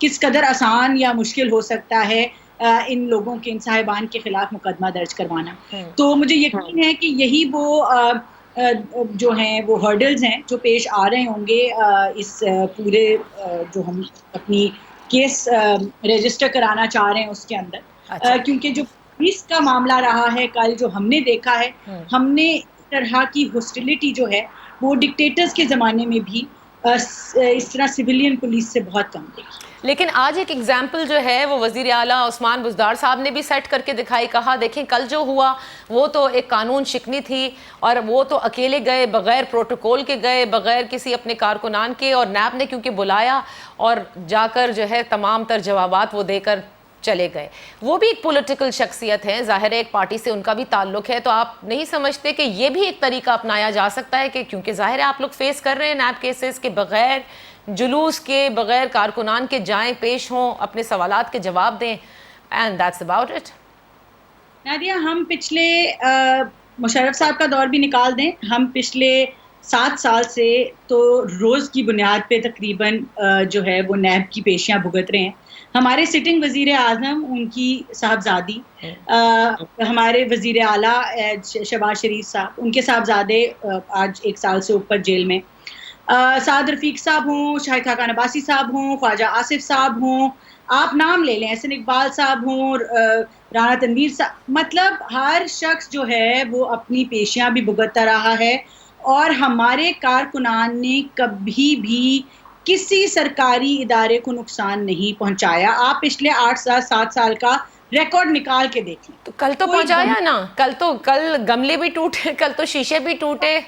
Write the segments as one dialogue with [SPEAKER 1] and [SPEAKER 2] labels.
[SPEAKER 1] کس قدر آسان یا مشکل ہو سکتا ہے ان لوگوں کے، ان صاحبان کے خلاف مقدمہ درج کروانا. تو مجھے یقین ہے کہ یہی وہ جو ہیں وہ ہرڈلز ہیں جو پیش آ رہے ہوں گے اس پورے جو ہم اپنی کیس رجسٹر کرانا چاہ رہے ہیں اس کے اندر. کیونکہ جو پولیس کا معاملہ رہا ہے کل جو ہم نے دیکھا ہے، ہم نے اس طرح کی ہاسٹیلٹی جو ہے وہ ڈکٹیٹرز کے زمانے میں بھی اس طرح سویلین پولیس سے بہت کم دیکھی.
[SPEAKER 2] لیکن آج ایک ایگزامپل جو ہے وہ وزیر اعلیٰ عثمان بزدار صاحب نے بھی سیٹ کر کے دکھائی. کہا دیکھیں کل جو ہوا وہ تو ایک قانون شکنی تھی، اور وہ تو اکیلے گئے، بغیر پروٹوکول کے گئے، بغیر کسی اپنے کارکنان کے، اور نیب نے کیونکہ بلایا اور جا کر جو ہے تمام تر جوابات وہ دے کر چلے گئے. وہ بھی ایک پولیٹیکل شخصیت ہیں، ظاہر ہے ایک پارٹی سے ان کا بھی تعلق ہے. تو آپ نہیں سمجھتے کہ یہ بھی ایک طریقہ اپنایا جا سکتا ہے کہ کیونکہ ظاہر ہے آپ لوگ فیس کر رہے ہیں نیب کیسز کے، بغیر جلوس کے، بغیر کارکنان کے جائیں، پیش ہوں، اپنے سوالات کے جواب دیں، and that's about it.
[SPEAKER 1] Nadia, ہم پچھلے مشرف صاحب کا دور بھی نکال دیں، ہم پچھلے 7 سال سے تو روز کی بنیاد پہ تقریباً جو ہے وہ نیب کی پیشیاں بھگت رہے ہیں. ہمارے سٹنگ وزیر اعظم، ان کی صاحبزادی، ہمارے وزیر اعلیٰ شہباز شریف صاحب، ان کے صاحبزادے آج 1 سال سے اوپر جیل میں، سعد رفیق صاحب ہوں، شاہد خاقان عباسی صاحب ہوں، خواجہ آصف صاحب ہوں، آپ نام لے لیں، احسن اقبال صاحب ہوں، رانا تنویر صاحب، مطلب ہر شخص جو ہے وہ اپنی پیشیاں بھی بھگتتا رہا ہے. اور ہمارے کارکنان نے کبھی بھی کسی سرکاری ادارے کو نقصان نہیں پہنچایا. آپ پچھلے 7 سال کا ریکارڈ نکال کے دیکھ لیں.
[SPEAKER 2] تو کل تو پہنچایا نا، کل گملے بھی ٹوٹے، کل تو شیشے بھی ٹوٹے.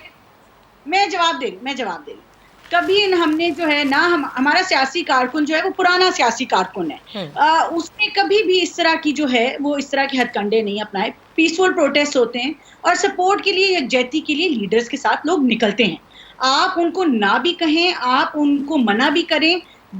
[SPEAKER 1] میں جواب دے رہی ہوں. کبھی ہم نے جو ہے نا، ہمارا سیاسی کارکن جو ہے وہ پرانا سیاسی کارکن ہے، اس نے کبھی بھی اس طرح کی جو ہے وہ اس طرح کے ہتھ کنڈے نہیں اپنائے. پیسفل پروٹیسٹ ہوتے ہیں اور سپورٹ کے لیے، یکجہتی کے لیے لیڈرز کے ساتھ لوگ نکلتے ہیں. آپ ان کو نہ بھی کہیں، آپ ان کو منع بھی کریں،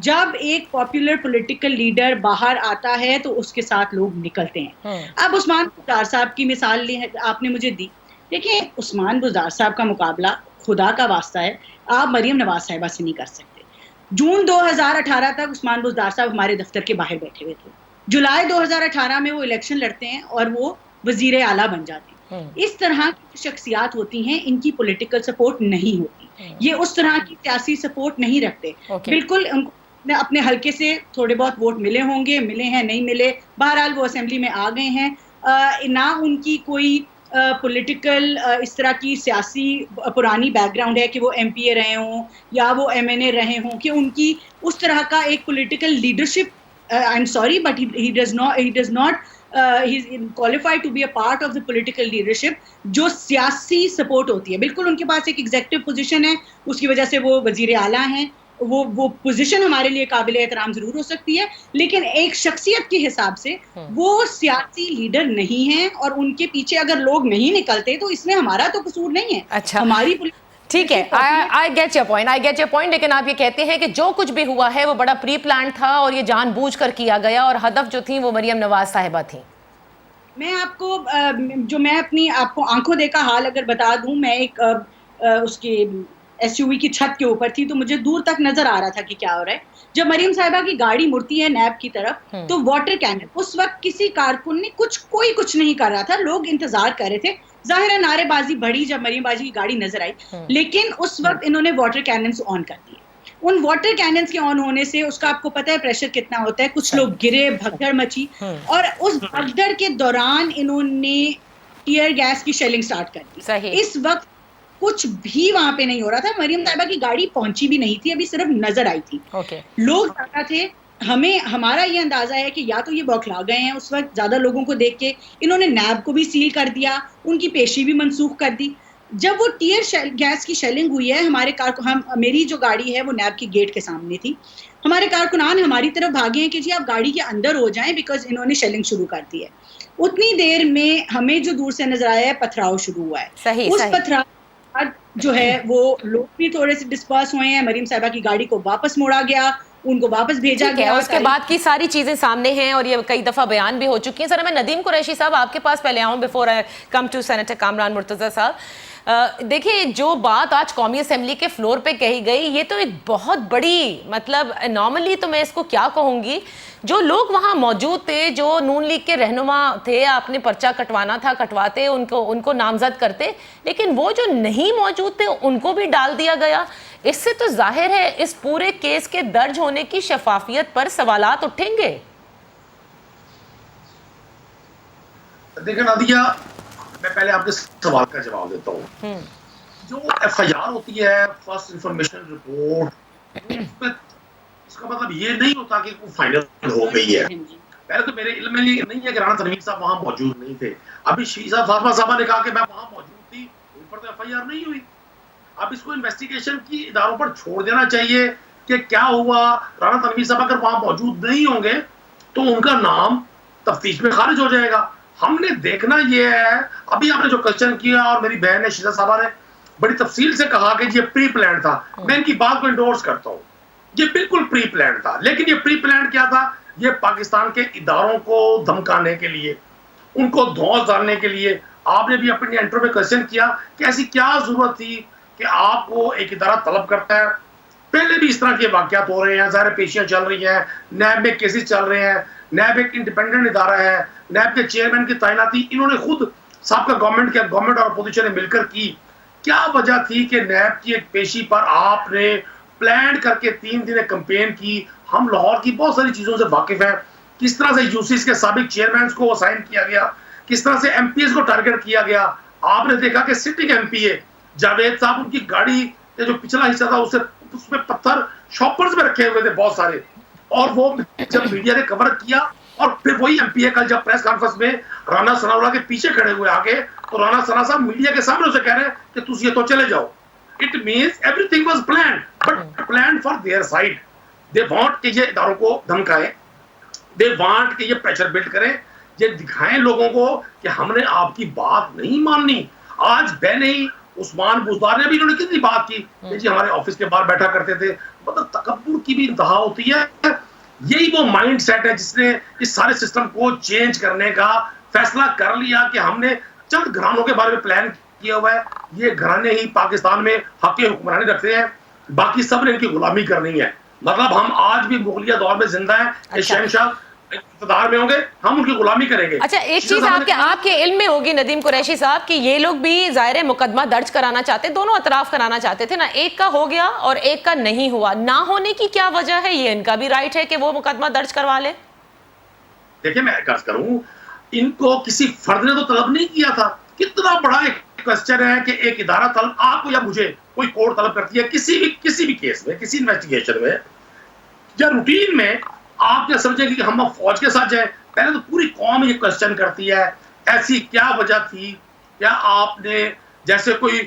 [SPEAKER 1] جب ایک پاپولر پولیٹیکل لیڈر باہر آتا ہے تو اس کے ساتھ لوگ نکلتے ہیں. اب عثمان بزدار صاحب کی مثال آپ نے مجھے دی. دیکھیں، عثمان بزدار صاحب کا مقابلہ خدا کا واسطہ ہے آپ مریم نواز صاحبہ سے نہیں کر سکتے. جون 2018 تک عثمان بزدار صاحب ہمارے دفتر کے باہر بیٹھے ہوئے تھے. جولائی 2018 میں وہ الیکشن لڑتے ہیں اور وہ وزیر اعلیٰ بن جاتے ہیں. اس طرح کی شخصیات ہوتی ہیں، ان کی پولیٹیکل سپورٹ نہیں ہوتی، یہ اس طرح کی سیاسی سپورٹ نہیں رکھتے. بالکل ان کو اپنے حلقے سے تھوڑے بہت ووٹ ملے ہوں گے، ملے ہیں نہیں ملے، بہرحال وہ اسمبلی میں آ گئے ہیں. نہ ان کی کوئی پولیٹیکل اس طرح کی سیاسی پرانی بیک گراؤنڈ ہے کہ وہ ایم پی اے رہے ہوں یا وہ ایم این اے رہے ہوں، کہ ان کی اس طرح کا ایک political leadership, I am sorry but he does not he is qualified to be a part of the political leadership جو سیاسی سپورٹ ہوتی ہے. بالکل ان کے پاس ایک ایگزیکٹو پوزیشن ہے، اس کی وجہ سے وہ وزیر اعلیٰ ہیں، وہ پوزیشن ہمارے لیے قابل احترام ضرور ہو سکتی ہے، لیکن ایک شخصیت کے حساب سے وہ سیاسی لیڈر نہیں ہیں. اور ان کے پیچھے اگر لوگ نہیں نکلتے تو اس میں ہمارا تو قصور نہیں ہے.
[SPEAKER 2] اچھا،
[SPEAKER 1] ہماری
[SPEAKER 2] ٹھیک ہے، I get your point. لیکن آپ یہ کہتے ہیں کہ جو کچھ بھی ہوا ہے وہ بڑا پری پلان تھا اور یہ جان بوجھ کر کیا گیا، اور ہدف جو تھی وہ مریم نواز صاحبہ تھیں.
[SPEAKER 1] میں آپ کو آپ کو آنکھوں دیکھا حال اگر بتا دوں، میں ایک اس کی ایس یو وی کی چھت کے اوپر تھی تو مجھے دور تک نظر آ رہا تھا کہ کیا ہو رہا ہے. جب مریم صاحبہ کی گاڑی مڑتی ہے نیب کی طرف تو واٹر کینن، اس وقت کسی کارکن نے کوئی کچھ نہیں کر رہا تھا، لوگ انتظار کر رہے تھے. ظاہر ہے نعرے بازی بڑھی جب مریم باجی کی گاڑی نظر آئی، لیکن اس وقت انہوں نے واٹر کیننز آن کر دیے. ان واٹر کیننز کے آن ہونے سے اس کا آپ کو پتہ ہے پریشر کتنا ہوتا ہے، کچھ لوگ گرے، بھگدڑ مچی، اور اس بھگدڑ کے دوران انہوں نے ٹیئر گیس کی شیلنگ سٹارٹ کر دی. اس وقت کچھ بھی وہاں پہ نہیں ہو رہا تھا، مریم صاحبہ کی گاڑی پہنچی بھی نہیں تھی، ابھی صرف نظر آئی تھی. لوگ زیادہ تھے. ہمارا یہ اندازہ ہے کہ یا تو یہ بوکھلا گئے ہیں اس وقت زیادہ لوگوں کو دیکھ کے، انہوں نے نیب کو بھی سیل کر دیا، ان کی پیشی بھی منسوخ کر دی. جب وہ ٹیئر گیس کی شیلنگ ہوئی ہے، میری جو گاڑی ہے وہ نیب کی گیٹ کے سامنے تھی، ہمارے کارکنان ہماری طرف بھاگے ہیں کہ جی آپ گاڑی کے اندر ہو جائیں بیکاز انہوں نے شیلنگ شروع کر دی ہے. اتنی دیر میں ہمیں جو دور سے نظر آیا ہے پتھراؤ شروع ہوا ہے. اس پتھراؤ جو ہے وہ لوگ بھی تھوڑے سے ڈسپرس ہوئے ہیں، مریم صاحبہ کی گاڑی کو واپس موڑا گیا، ان کو واپس بھیجا گیا.
[SPEAKER 2] اس کے بعد کی ساری چیزیں سامنے ہیں اور یہ کئی دفعہ بیان بھی ہو چکی ہیں. سر میں ندیم قریشی صاحب آپ کے پاس پہلے آؤں before I come to senator Kamran Murtaza sahab. دیکھیں جو بات آج قومی اسمبلی کے فلور پہ کہی گئی یہ تو ایک بہت بڑی مطلب انارملی تو میں اس کو کیا کہوں گی، جو لوگ وہاں موجود تھے، جو نون لیگ کے رہنما تھے، آپ نے پرچہ کٹوانا تھا کٹواتے، ان کو نامزد کرتے، لیکن وہ جو نہیں موجود تھے ان کو بھی ڈال دیا گیا. اس سے تو ظاہر ہے اس پورے کیس کے درج ہونے کی شفافیت پر سوالات اٹھیں گے.
[SPEAKER 3] دیکھیں نادیہ، میں پہلے آپ کے سوال کا جواب دیتا ہوں. جو ایف آئی آر ہوتی ہے، فرسٹ انفارمیشن رپورٹ، اس کا مطلب یہ نہیں ہوتا کہ وہ فائنل ہو گئی ہے. پہلے تو میرے علم میں نہیں ہے کہ رانا تنویر صاحب وہاں موجود نہیں تھے. ابھی شیزہ فاطمہ صاحبہ نے کہا کہ میں وہاں موجود تھی، ان پر تو ایف آئی آر نہیں ہوئی. اب اس کو انویسٹیگیشن کی اداروں پر چھوڑ دینا چاہیے کہ کیا ہوا. رانا تنویر صاحب اگر وہاں موجود نہیں ہوں گے تو ان کا نام تفتیش میں خارج ہو جائے گا. ہم نے دیکھنا یہ ہے، ابھی آپ نے جو کوسچن کیا اور میری بہن نے شیزہ صاحبہ نے بڑی تفصیل سے کہا کہ یہ پری پلان تھا، میں ان کی بات کو انڈورس کرتا ہوں. یہ بالکل پری پلان تھا، لیکن یہ پری پلان کیا تھا؟ یہ پاکستان کے اداروں کو دھمکانے کے لیے، ان کو دھوس ڈالنے کے لیے. آپ نے بھی اپنے انٹرو میں کوسچن کیا کہ ایسی کیا ضرورت تھی کہ آپ کو ایک ادارہ طلب کرتا ہے. پہلے بھی اس طرح کے واقعات ہو رہے ہیں، ظاہر پیشیاں چل رہی ہیں، نیب میں کیسز چل رہے ہیں. نیب ایک انڈیپینڈنٹ ادارہ ہے، نیب کے چیئرمین کی تعیناتی انہوں نے خود سابقہ گورنمنٹ اور اپوزیشن نے مل کر کی. کیا وجہ تھی کہ نیب کی ایک پیشی پر آپ نے پلان کر کے 3 دن کمپین کی؟ ہم لاہور کی بہت ساری چیزوں سے واقف ہیں. کس طرح سے یوسیز کے سابق چیئرمینز کو اسائن کیا گیا، کس طرح سے ایم پی ایز کو ٹارگٹ کیا گیا. آپ نے دیکھا کہ سٹنگ ایم پی اے جاوید صاحب، ان کی گاڑی کے جو پچھلا حصہ تھا اس میں پتھر شاپرز میں رکھے ہوئے تھے بہت سارے. اور وہ جب میڈیا نے کور کیا، اور پھر وہی ایم پی اے کل جب پریس کانفرنس میں رانا ثناء اللہ کے پیچھے کھڑے ہوئے آگے، تو رانا ثناء صاحب میڈیا کے سامنے اسے کہہ رہے ہیں کہ تُس یہ تو چلے جاؤ. It means everything was planned, but planned for their side. They want کہ یہ اداروں کو دھمکائیں، they want کہ یہ پریشر بلڈ کریں، یہ دکھائیں لوگوں کو کہ ہم نے آپ کی بات نہیں ماننی. آج بہن ہی عثمان بزدار نے بھی انہوں نے کتنی بات کی کہ جی ہمارے آفس کے باہر بیٹھا کرتے تھے. مطلب تکبر کی بھی انتہا ہوتی ہے. یہی وہ مائنڈ سیٹ ہے جس نے اس سارے سسٹم کو چینج کرنے کا فیصلہ کر لیا کہ ہم نے چند گھرانوں کے بارے میں پلان کیا ہوا ہے. یہ گھرانے ہی پاکستان میں حق حکمرانی رکھتے ہیں، باقی سب نے ان کی غلامی کرنی ہے. مطلب ہم آج بھی مغلیہ دور میں زندہ ہیں کہ شہنشاہ اقتدار میں ہوں گے، ہم ان کی غلامی کریں گے.
[SPEAKER 2] اچھا ایک چیز آپ کے علم میں ہوگی ندیم قریشی صاحب کہ یہ لوگ بھی ظاہر مقدمہ درج کرانا چاہتے، دونوں اطراف کرانا چاہتے تھے نا، ایک کا ہو گیا اور ایک کا نہیں ہوا. نہ ہونے کی کیا وجہ ہے؟ یہ ان کا بھی رائٹ ہے کہ وہ مقدمہ درج کروا لیں.
[SPEAKER 3] دیکھیں میں عرض کروں، ان کو کسی فرد نے تو طلب نہیں کیا تھا. کتنا بڑا ایک کوسچن ہے کہ ایک ادارہ طلب آپ کو یا مجھے کوئی کورٹ طلب کرتی ہے کسی بھی کیس میں، کسی انویسٹیگیشن میں یا روٹین میں. آپ کیا سمجھیں گے کہ ہم فوج کے ساتھ جائیں؟ پہلے تو پوری قوم یہ کوسچن کرتی ہے ایسی کیا وجہ تھی. کیا آپ نے جیسے کوئی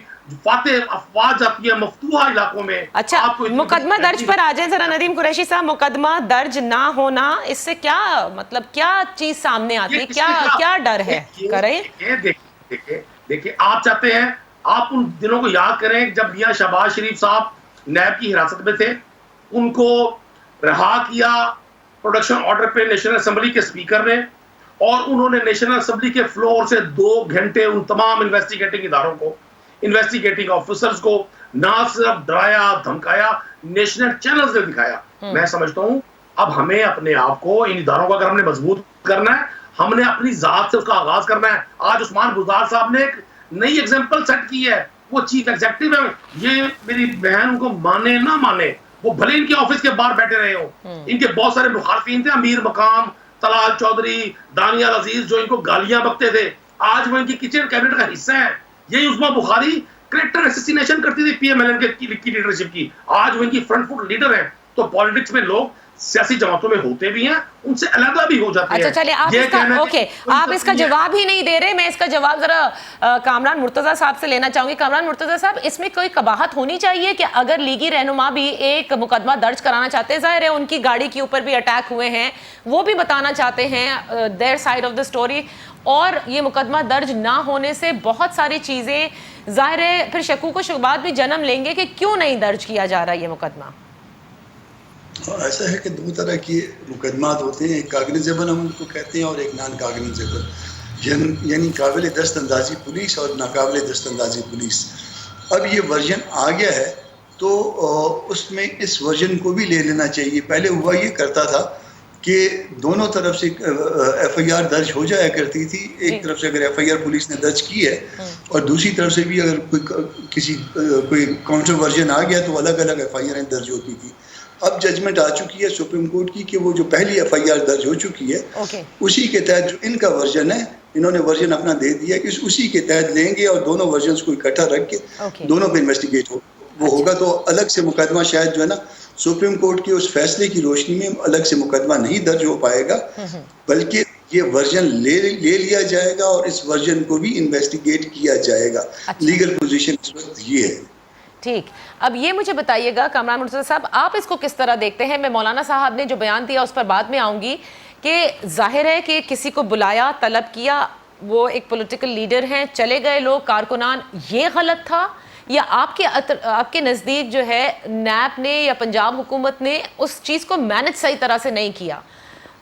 [SPEAKER 3] فاتح افواج آتی ہے مفتوحہ علاقوں میں.
[SPEAKER 2] اچھا مقدمہ درج پر آ جائیں ذرا ندیم قریشی صاحب. مقدمہ درج نہ ہونا اس سے کیا مطلب کیا چیز سامنے آتی ہے، کیا ڈر ہے؟ کریں
[SPEAKER 3] دیکھیں آپ چاہتے ہیں، آپ ان دنوں کو یاد کریں جب میاں شہباز شریف صاحب نیب کی حراست میں تھے. ان کو رہا کیا پروڈکشن آرڈر پہ نیشنل اسمبلی کے اسپیکر نے، اور انہوں نے نیشنل اسمبلی کے فلور سے 2 گھنٹے ان تمام انویسٹیگیٹنگ اداروں کو، انویسٹیگیٹنگ آفیسرز کو نہ صرف ڈرایا دھمکایا، نیشنل چینلز نے دکھایا. میں سمجھتا ہوں اب ہمیں اپنے آپ کو ان اداروں کو اگر ہم نے مضبوط کرنا ہے، ہم نے اپنی ذات سے اس کا آغاز کرنا ہے. آج عثمان بزدار صاحب نے ایک نئی ایگزامپل سیٹ کی ہے. وہ چیف ایگزیکٹو ہے. یہ میری بہن ان کو مانے نہ مانے، وہ بھلے ان کے آفس کے باہر بیٹھے رہے ہوں، ان کے بہت سارے مخالفین تھے، امیر مقام، طلال چودھری، دانیال عزیز، جو ان کو گالیاں بکتے تھے، آج وہ ان کی کچن کیبنٹ کا حصہ ہیں. یہی عظمیٰ بخاری کریکٹر ایسیسینیشن کرتی تھی پی ایم ایل این کی لیڈرشپ کی، آج وہ ان کی فرنٹ فٹ لیڈر ہیں. تو پالیٹکس میں لوگ سیاسی جماعتوں میں ہوتے بھی ہیں، ان سے علیحدہ بھی ہو جاتے ہیں.
[SPEAKER 2] اچھا چلے آپ اس کا جواب ہی نہیں دے رہے. میں اس کا جواب ذرا کامران مرتضیٰ صاحب سے لینا چاہوں گی. کامران مرتضیٰ صاحب، اس میں کوئی قباحت ہونی چاہیے کہ اگر لیگی رہنما بھی ایک مقدمہ درج کرانا چاہتے ہیں، ظاہر ہے ان کی گاڑی کے اوپر بھی اٹیک ہوئے ہیں، وہ بھی بتانا چاہتے ہیں their side of the story، اور یہ مقدمہ درج نہ ہونے سے بہت ساری چیزیں ظاہر ہے پھر شکوک و شبہات بھی جنم لیں گے کہ کیوں نہیں درج کیا جا رہا یہ مقدمہ.
[SPEAKER 4] ایسا ہے کہ 2 طرح کے مقدمات ہوتے ہیں، ایک کاگنیزیبل ہم ان کو کہتے ہیں اور ایک نان کاگنیزیبل. یعنی قابل دست اندازی پولیس اور ناقابل دست اندازی پولیس. اب یہ ورژن آ گیا ہے تو اس میں اس ورژن کو بھی لے لینا چاہیے. پہلے ہوا یہ کرتا تھا کہ دونوں طرف سے ایف آئی آر درج ہو جایا کرتی تھی. ایک طرف سے اگر ایف آئی آر پولیس نے درج کی ہے اور دوسری طرف سے بھی اگر کوئی کاؤنٹر ورژن آ گیا تو الگ الگ ایف آئی آر درج ہوتی تھی. اب ججمنٹ آ چکی ہے سپریم کورٹ کی کہ وہ جو پہلی ایف آئی آر درج ہو چکی ہے اسی کے تحت جو ان کا ورژن ہے, انہوں نے ورژن اپنا دے دیا کہ اسی کے تحت لیں گے اور دونوں ورژنز کو اکٹھا رکھ کے دونوں پہ انویسٹیگیٹ وہ ہوگا. تو الگ سے مقدمہ شاید جو ہے نا سپریم کورٹ کے اس فیصلے کی روشنی میں الگ سے مقدمہ نہیں درج ہو پائے گا, بلکہ یہ ورژن لے لیا جائے گا اور اس ورژن کو بھی انویسٹیگیٹ کیا جائے گا. لیگل پوزیشن اس وقت یہ ہے.
[SPEAKER 2] ٹھیک, اب یہ مجھے بتائیے گا کامران مرتضیٰ صاحب, آپ اس کو کس طرح دیکھتے ہیں؟ میں مولانا صاحب نے جو بیان دیا اس پر بعد میں آؤں گی کہ ظاہر ہے کہ کسی کو بلایا, طلب کیا, وہ ایک پولیٹیکل لیڈر ہیں, چلے گئے لوگ کارکنان, یہ غلط تھا یا آپ کے نزدیک جو ہے نیب نے یا پنجاب حکومت نے اس چیز کو مینج صحیح طرح سے نہیں کیا؟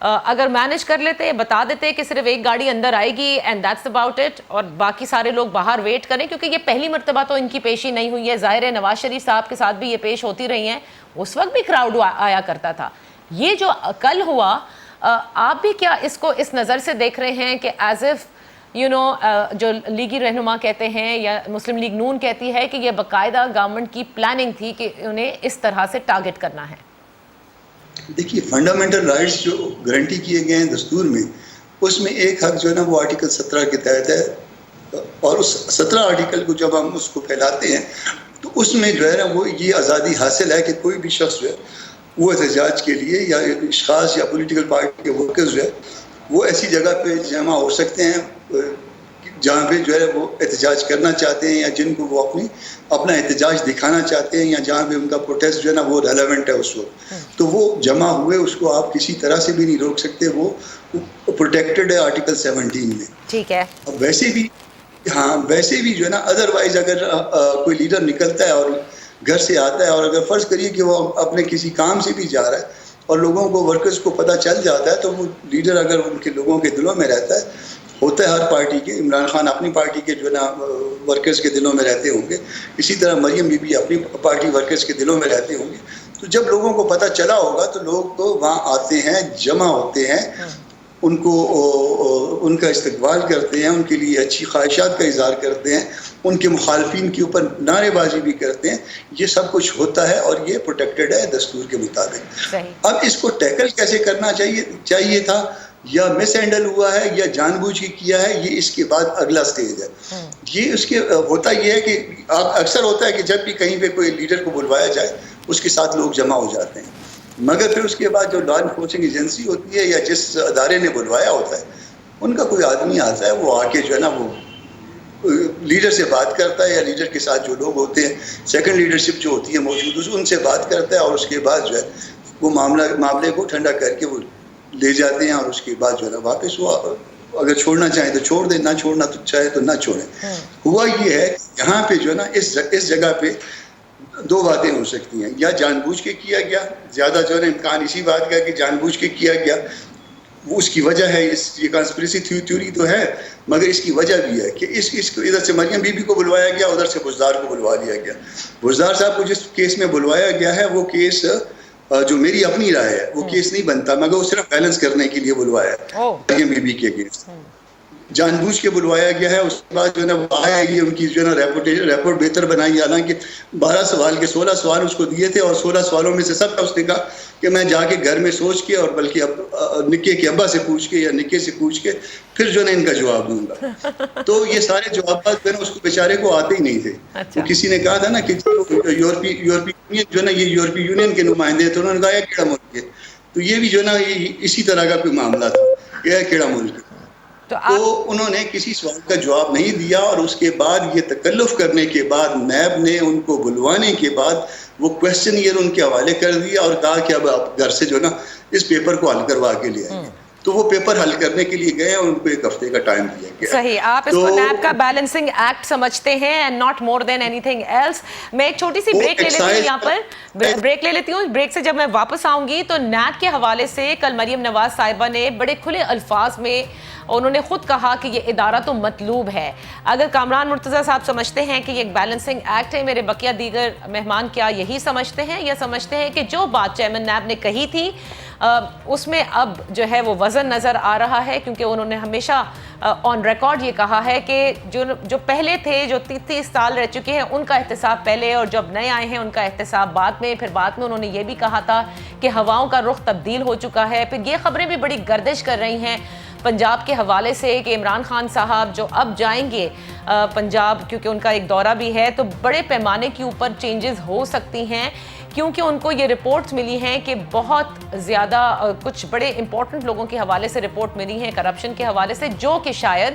[SPEAKER 2] اگر مینج کر لیتے, بتا دیتے کہ صرف ایک گاڑی اندر آئے گی اینڈ دیٹس اباؤٹ اٹ اور باقی سارے لوگ باہر ویٹ کریں, کیونکہ یہ پہلی مرتبہ تو ان کی پیشی نہیں ہوئی ہے. ظاہر ہے نواز شریف صاحب کے ساتھ بھی یہ پیش ہوتی رہی ہیں, اس وقت بھی کراؤڈ آیا کرتا تھا. یہ جو کل ہوا, آپ بھی کیا اس کو اس نظر سے دیکھ رہے ہیں کہ ایز اف جو لیگی رہنما کہتے ہیں یا مسلم لیگ نون کہتی ہے کہ یہ باقاعدہ گورنمنٹ کی پلاننگ تھی کہ انہیں اس طرح سے ٹارگٹ کرنا ہے؟
[SPEAKER 4] دیکھیے, فنڈامنٹل رائٹس جو گارنٹی کیے گئے ہیں دستور میں, اس میں ایک حق جو ہے نا وہ آرٹیکل 17 کے تحت ہے, اور اس 17 آرٹیکل کو جب ہم اس کو پھیلاتے ہیں تو اس میں جو ہے نا وہ یہ آزادی حاصل ہے کہ کوئی بھی شخص جو ہے وہ احتجاج کے لیے یا اشخاص یا پولیٹیکل پارٹی کے ورکرز جو ہے وہ ایسی جگہ پہ جمع ہو سکتے ہیں جہاں پہ جو ہے وہ احتجاج کرنا چاہتے ہیں یا جن کو وہ اپنا احتجاج دکھانا چاہتے ہیں یا جہاں پہ ان کا پروٹیسٹ جو ہے نا وہ ریلیونٹ ہے اس وقت, تو وہ جمع ہوئے, اس کو آپ کسی طرح سے بھی نہیں روک سکتے, وہ پروٹیکٹڈ ہے آرٹیکل 17 میں.
[SPEAKER 2] ٹھیک ہے.
[SPEAKER 4] اب ویسے بھی جو ہے نا ادروائز اگر کوئی لیڈر نکلتا ہے اور گھر سے آتا ہے اور اگر فرض کریے کہ وہ اپنے کسی کام سے بھی جا رہا ہے اور لوگوں کو ورکرز کو پتہ چل جاتا ہے, تو وہ لیڈر اگر ان کے لوگوں کے دلوں میں رہتا ہے, ہوتا ہے ہر پارٹی کے, عمران خان اپنی پارٹی کے جو ہے نا ورکرز کے دلوں میں رہتے ہوں گے, اسی طرح مریم بی بی اپنی پارٹی ورکرز کے دلوں میں رہتے ہوں گے, تو جب لوگوں کو پتہ چلا ہوگا تو لوگ تو وہاں آتے ہیں, جمع ہوتے ہیں, ان کا استقبال کرتے ہیں, ان کے لیے اچھی خواہشات کا اظہار کرتے ہیں, ان کے مخالفین کے اوپر نعرے بازی بھی کرتے ہیں. یہ سب کچھ ہوتا ہے اور یہ پروٹیکٹڈ ہے دستور کے مطابق. اب اس کو ٹیکل کیسے کرنا چاہیے تھا, یا مس ہینڈل ہوا ہے یا جان بوجھ کے کیا ہے, یہ اس کے بعد اگلا سٹیج ہے. یہ اس کے ہوتا یہ ہے کہ اکثر ہوتا ہے کہ جب بھی کہیں پہ کوئی لیڈر کو بلوایا جائے اس کے ساتھ لوگ جمع ہو جاتے ہیں, مگر پھر اس کے بعد جو لا انفورسنگ ایجنسی ہوتی ہے یا جس ادارے نے بلوایا ہوتا ہے ان کا کوئی آدمی آتا ہے, وہ آ کے جو ہے نا وہ لیڈر سے بات کرتا ہے یا لیڈر کے ساتھ جو لوگ ہوتے ہیں, سیکنڈ لیڈرشپ جو ہوتی ہے موجود, ان سے بات کرتا ہے اور اس کے بعد جو ہے وہ معاملے کو ٹھنڈا کر کے وہ لے جاتے ہیں, اور اس کے بعد جو ہے نا واپس وہ اگر چھوڑنا چاہیں تو چھوڑ دیں, نہ چھوڑنا تو چاہے تو نہ چھوڑیں. ہوا یہ ہے یہاں پہ جو ہے نا اس جگہ پہ دو باتیں ہو سکتی ہیں, یا جان بوجھ کے کیا گیا, زیادہ جو ہے نا امکان اسی بات کا کہ جان بوجھ کے کیا گیا, وہ اس کی وجہ ہے, یہ کانسپریسی تھیوری تو ہے, مگر اس کی وجہ بھی ہے کہ اس کو ادھر سے مریم بی بی کو بلوایا گیا, ادھر سے بزدار کو بلوا لیا گیا. بزدار صاحب کو جس کیس میں بلوایا گیا ہے وہ کیس جو میری اپنی رائے ہے وہ کیس نہیں بنتا, مگر وہ صرف بیلنس کرنے کے لیے بلوایا ہے مریم بی بی کے کیس. جان بوجھ کے بلوایا گیا ہے, اس کے بعد جو ہے نا وہ آیا گی, ان کی جو ہے نا رپورٹ بہتر بنائی, حالانکہ 12 سوال کے 16 سوال اس کو دیے تھے, اور 16 سوالوں میں سے سب کا اس نے کہا کہ میں جا کے گھر میں سوچ کے اور بلکہ نکے کے ابا سے پوچھ کے یا نکے سے پوچھ کے پھر جو ہے نا ان کا جواب دوں گا. تو یہ سارے جوابات جو ہے نا اس کو بیچارے کو آتے ہی نہیں تھے. وہ کسی نے کہا تھا نا کہ یورپی یونین جو ہے نا یہ یورپی یونین کے نمائندے تھے, انہوں نے کہا یہ کیڑا ملک ہے, تو یہ بھی جو ہے نا اسی طرح کا کوئی معاملہ تھا, یہ کیڑا ملک ہے. تو انہوں نے کسی سوال کا جواب نہیں دیا, اور اس کے بعد یہ تکلف کرنے کے بعد نیب نے ان کو بلوانے کے بعد وہ کویسچن ان کے حوالے کر دیا اور کہا کہ اب آپ گھر سے جو ہے نا اس پیپر کو حل کروا کے لے آئیں. تو وہ پیپر حل کرنے کے لیے گئے اور ان کو 1 ہفتے کا ٹائم دیا گیا.
[SPEAKER 2] صحیح, آپ اس کو نیب کا بیلنسنگ ایکٹ سمجھتے ہیں and not more than anything else. میں ایک چھوٹی سی بریک لے لیتی ہوں, یہاں پر بریک لے لیتی ہوں. بریک سے جب میں واپس آؤں گی تو نیب کے حوالے سے کل مریم نواز صاحبہ نے بڑے کھلے الفاظ میں انہوں نے خود کہا کہ یہ ادارہ تو مطلوب ہے. اگر کامران مرتضیٰ صاحب سمجھتے ہیں کہ یہ ایک بیلنسنگ ایکٹ ہے, میرے بقیہ دیگر مہمان کیا یہی سمجھتے ہیں, یا سمجھتے ہیں کہ جو بات چیئرمین نیب نے کہی تھی اس میں اب جو ہے وہ وزن نظر آ رہا ہے, کیونکہ انہوں نے ہمیشہ آن ریکارڈ یہ کہا ہے کہ جو پہلے تھے, جو 30 سال رہ چکے ہیں, ان کا احتساب پہلے, اور جب نئے آئے ہیں ان کا احتساب بعد میں. پھر بعد میں انہوں نے یہ بھی کہا تھا کہ ہواؤں کا رخ تبدیل ہو چکا ہے. پھر یہ خبریں بھی بڑی گردش کر رہی ہیں پنجاب کے حوالے سے کہ عمران خان صاحب جو اب جائیں گے پنجاب, کیونکہ ان کا ایک دورہ بھی ہے, تو بڑے پیمانے کے اوپر چینجز ہو سکتی ہیں, کیونکہ ان کو یہ رپورٹس ملی ہیں کہ بہت زیادہ کچھ بڑے امپورٹنٹ لوگوں کے حوالے سے رپورٹ ملی ہیں کرپشن کے حوالے سے, جو کہ شاید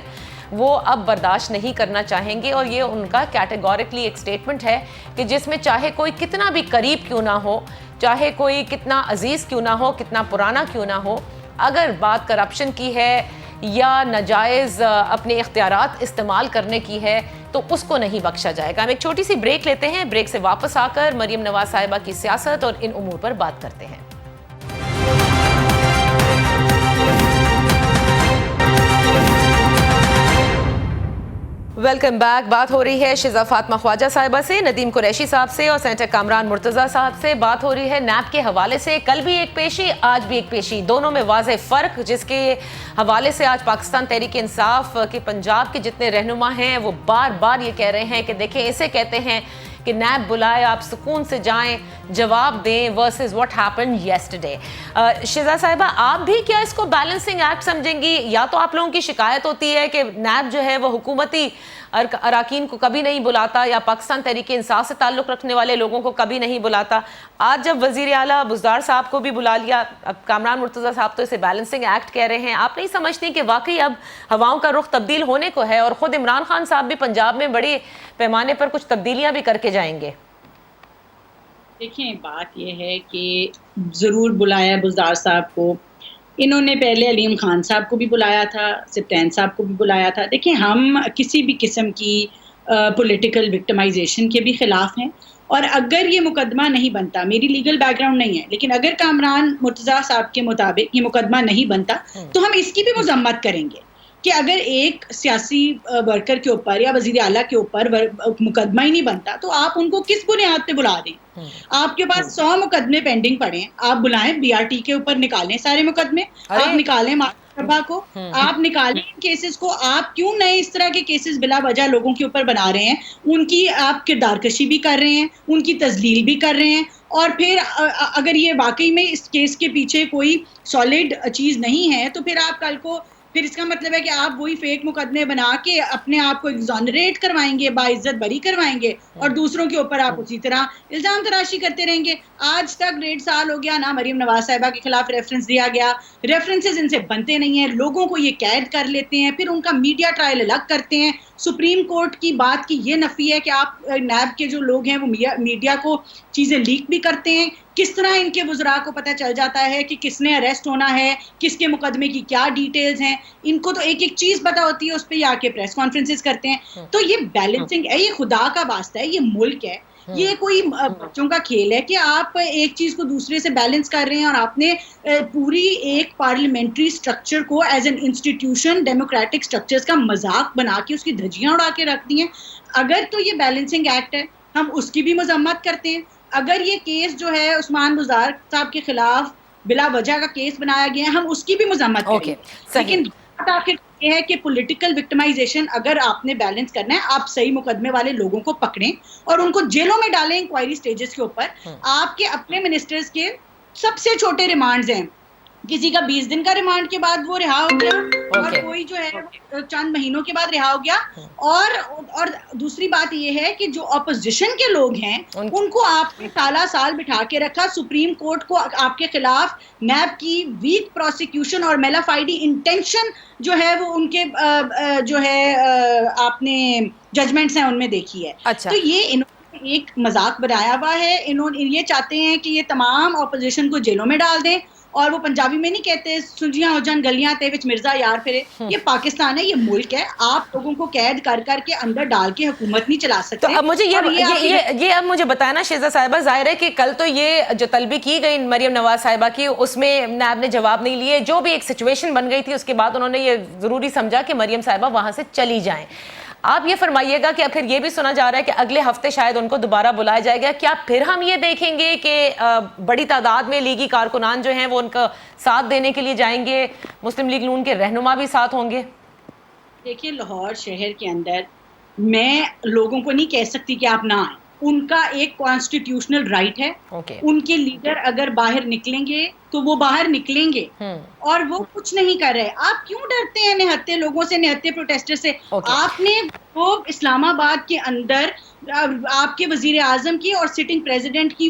[SPEAKER 2] وہ اب برداشت نہیں کرنا چاہیں گے. اور یہ ان کا کیٹیگورکلی ایک سٹیٹمنٹ ہے کہ جس میں چاہے کوئی کتنا بھی قریب کیوں نہ ہو, چاہے کوئی کتنا عزیز کیوں نہ ہو, کتنا پرانا کیوں نہ ہو, اگر بات کرپشن کی ہے یا ناجائز اپنے اختیارات استعمال کرنے کی ہے تو اس کو نہیں بخشا جائے گا. ہم ایک چھوٹی سی بریک لیتے ہیں, بریک سے واپس آ کر مریم نواز صاحبہ کی سیاست اور ان امور پر بات کرتے ہیں. Welcome back. بات ہو رہی ہے شیزہ فاطمہ خواجہ صاحبہ سے, ندیم قریشی صاحب سے اور سینیٹر کامران مرتضیٰ صاحب سے. بات ہو رہی ہے نیب کے حوالے سے. کل بھی ایک پیشی, آج بھی ایک پیشی, دونوں میں واضح فرق, جس کے حوالے سے آج پاکستان تحریک انصاف کے پنجاب کے جتنے رہنما ہیں وہ بار بار یہ کہہ رہے ہیں کہ دیکھیں اسے کہتے ہیں کہ نیب بلائے, آپ سکون سے جائیں, جواب دیں, versus what happened yesterday. Shiza sahiba, آپ بھی کیا اس کو بیلنسنگ ایکٹ سمجھیں گی؟ یا تو آپ لوگوں کی شکایت ہوتی ہے کہ نیب جو ہے وہ حکومتی اراکین کو کبھی نہیں بلاتا, یا پاکستان تحریک انصاف سے تعلق رکھنے والے لوگوں کو کبھی نہیں بلاتا. آج جب وزیر اعلیٰ بزدار صاحب کو بھی بلا لیا, اب کامران مرتضیٰ صاحب تو اسے بیلنسنگ ایکٹ کہہ رہے ہیں, آپ نہیں سمجھتی کہ واقعی اب ہواؤں کا رخ تبدیل ہونے کو ہے, اور خود عمران خان صاحب بھی پنجاب میں بڑے پیمانے پر کچھ تبدیلیاں بھی کر کے جائیں گے؟
[SPEAKER 1] دیکھیں, بات یہ ہے کہ ضرور بلایا بزدار صاحب کو, انہوں نے پہلے علیم خان صاحب کو بھی بلایا تھا, سپتین صاحب کو بھی بلایا تھا. دیکھیں, ہم کسی بھی قسم کی پولیٹیکل وکٹمائزیشن کے بھی خلاف ہیں, اور اگر یہ مقدمہ نہیں بنتا, میری لیگل بیک گراؤنڈ نہیں ہے, لیکن اگر کامران مرتضیٰ صاحب کے مطابق یہ مقدمہ نہیں بنتا تو ہم اس کی بھی مذمت کریں گے کہ اگر ایک سیاسی ورکر کے اوپر یا وزیر اعلیٰ کے اوپر مقدمہ ہی نہیں بنتا تو آپ ان کو کس بنیاد پہ بلا دیں؟ آپ کے پاس 100 مقدمے پینڈنگ پڑے ہیں, آپ بلائیں, بی آر ٹی کے اوپر نکالیں سارے مقدمے, آپ نکالیں مارکبہ کو, آپ نکالیں کیسز کو. آپ کیوں نئے اس طرح کے کیسز بلا وجہ لوگوں کے اوپر بنا رہے ہیں؟ ان کی آپ کردار کشی بھی کر رہے ہیں, ان کی تذلیل بھی کر رہے ہیں, اور پھر اگر یہ واقعی میں اس کیس کے پیچھے کوئی سالڈ چیز نہیں ہے تو پھر آپ کل کو پھر اس کا مطلب ہے کہ آپ وہی فیک مقدمے بنا کے اپنے آپ کو ایگزونریٹ کروائیں گے, باعزت بری کروائیں گے, اور دوسروں کے اوپر آپ اسی طرح الزام تراشی کرتے رہیں گے. آج تک 1.5 سال ہو گیا, نہ مریم نواز صاحبہ کے خلاف ریفرنس دیا گیا, ریفرنسز ان سے بنتے نہیں ہیں, لوگوں کو یہ قید کر لیتے ہیں, پھر ان کا میڈیا ٹرائل الگ کرتے ہیں. سپریم کورٹ کی بات کی یہ نفی ہے کہ آپ نیب کے جو لوگ ہیں وہ میڈیا کو چیزیں لیک بھی کرتے ہیں. کس طرح ان کے وزراء کو پتہ چل جاتا ہے کہ کس نے اریسٹ ہونا ہے, کس کے مقدمے کی کیا ڈیٹیلز ہیں, ان کو تو ایک ایک چیز پتہ ہوتی ہے, اس پہ یہ آ کے پریس کانفرنسز کرتے ہیں. تو یہ بیلنسنگ ہے, یہ خدا کا واسطہ ہے, یہ ملک ہے, یہ کوئی بچوں کا کھیل ہے کہ آپ ایک چیز کو دوسرے سے بیلنس کر رہے ہیں, اور آپ نے پوری ایک پارلیمنٹری سٹرکچر کو as an institution democratic structures کا مذاق بنا کے اس کی دھجیاں اڑا کے رکھ دی ہیں. اگر تو یہ بیلنسنگ ایکٹ ہے, ہم اس کی بھی مذمت کرتے ہیں. اگر یہ کیس جو ہے عثمان بزدار صاحب کے خلاف بلا وجہ کا کیس بنایا گیا ہے, ہم اس کی بھی مذمت کریں گے. لیکن بات آخر یہ ہے کہ پولیٹیکل وکٹمائزیشن اگر آپ نے بیلنس کرنا ہے, آپ صحیح مقدمے والے لوگوں کو پکڑیں اور ان کو جیلوں میں ڈالیں انکوائری سٹیجز کے اوپر. آپ کے اپنے منسٹرز کے سب سے چھوٹے ریمانڈز ہیں, کسی کا 20 دن کا ریمانڈ کے بعد وہ رہا ہو گیا, اور کوئی جو ہے چند مہینوں کے بعد رہا ہو گیا. اور دوسری بات یہ ہے کہ جو اپوزیشن کے لوگ ہیں ان کو آپ نے سال بٹھا کے رکھا. سپریم کورٹ کو آپ کے خلاف نیب کی ویک پروسیکیوشن اور میلافائڈی انٹینشن جو ہے وہ ان کے جو ہے آپ نے ججمنٹس ہیں ان میں دیکھی ہے. تو یہ ایک مذاق بنایا ہوا ہے. انہوں یہ چاہتے ہیں کہ یہ تمام اپوزیشن کو جیلوں میں ڈال دیں, اور وہ پنجابی میں نہیں کہتے سلجیاں ہو جان گلیاں تے وچ مرزا یار پھرے. یہ پاکستان ہے, یہ ملک ہے, آپ لوگوں کو قید کر کر کے اندر ڈال کے حکومت نہیں چلا سکتے.
[SPEAKER 2] تو اب مجھے یہ اب مجھے بتانا شہزاد صاحبہ, ظاہر ہے کہ کل تو یہ جو طلبی کی گئی مریم نواز صاحبہ کی, اس میں نیب نے جواب نہیں لیے, جو بھی ایک سچویشن بن گئی تھی اس کے بعد انہوں نے یہ ضروری سمجھا کہ مریم صاحبہ وہاں سے چلی جائیں. آپ یہ فرمائیے گا کہ پھر یہ بھی سنا جا رہا ہے کہ اگلے ہفتے شاید ان کو دوبارہ بلایا جائے گا, کیا پھر ہم یہ دیکھیں گے کہ بڑی تعداد میں لیگی کارکنان جو ہیں وہ ان کا ساتھ دینے کے لیے جائیں گے, مسلم لیگ نون کے رہنما بھی ساتھ ہوں گے؟
[SPEAKER 1] دیکھیے لاہور شہر کے اندر میں لوگوں کو نہیں کہہ سکتی کہ آپ نہ آئیں, ان کا ایک کانسٹیٹیوشنل رائٹ ہے. ان کے لیڈر اگر باہر نکلیں گے تو وہ باہر نکلیں گے, اور وہ کچھ نہیں کر رہے. آپ کیوں ڈرتے ہیں نہتے لوگوں سے, نہتے پروٹیسٹر سے؟ آپ نے وہ اسلام آباد کے اندر آپ کے وزیر اعظم کی اور سٹنگ پریزیڈنٹ کی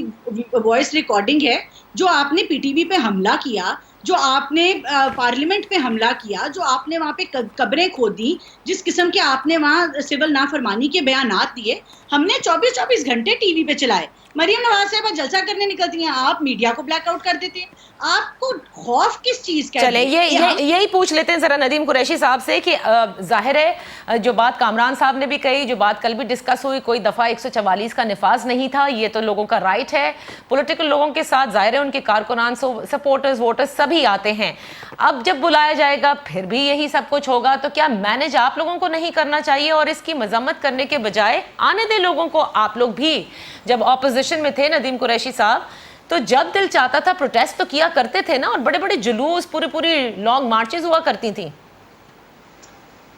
[SPEAKER 1] وائس ریکارڈنگ ہے, جو آپ نے پی ٹی وی پہ حملہ کیا, جو آپ نے پارلیمنٹ پہ حملہ کیا, جو آپ نے وہاں پہ قبریں کھودی, جس قسم کے آپ نے وہاں سول نافرمانی کے بیانات دیے, ہم نے 24 گھنٹے ٹی وی پہ چلائے. مریم نواز صاحبہ جلسہ کرنے نکلتی ہیں, آپ میڈیا کو بلیک آؤٹ کر دیتے ہیں. آپ کو خوف کس چیز کا؟
[SPEAKER 2] چلے یہی پوچھ لیتے ہیں ذرا ندیم قریشی صاحب سے کہ ظاہر ہے جو بات کامران صاحب نے بھی کہی, جو بات کل بھی ڈسکس ہوئی, کوئی دفعہ 144 کا نفاذ نہیں تھا, یہ تو لوگوں کا رائٹ ہے. پولیٹیکل لوگوں کے ساتھ ظاہر ہے ان کے کارکنان سپورٹرز ووٹرز سبھی آتے ہیں. اب جب بلایا جائے گا پھر بھی یہی سب کچھ ہوگا, تو کیا مینج آپ لوگوں کو نہیں کرنا چاہیے اور اس کی مذمت کرنے کے بجائے آنے دے لوگوں کو؟ آپ لوگ بھی جب اپوزیشن میں تھے ندیم قریشی صاحب, تو جب دل چاہتا تھا پروٹیسٹ تو کیا کرتے تھے نا, اور بڑے بڑے جلوس, پوری لانگ مارچز ہوا کرتی تھیں.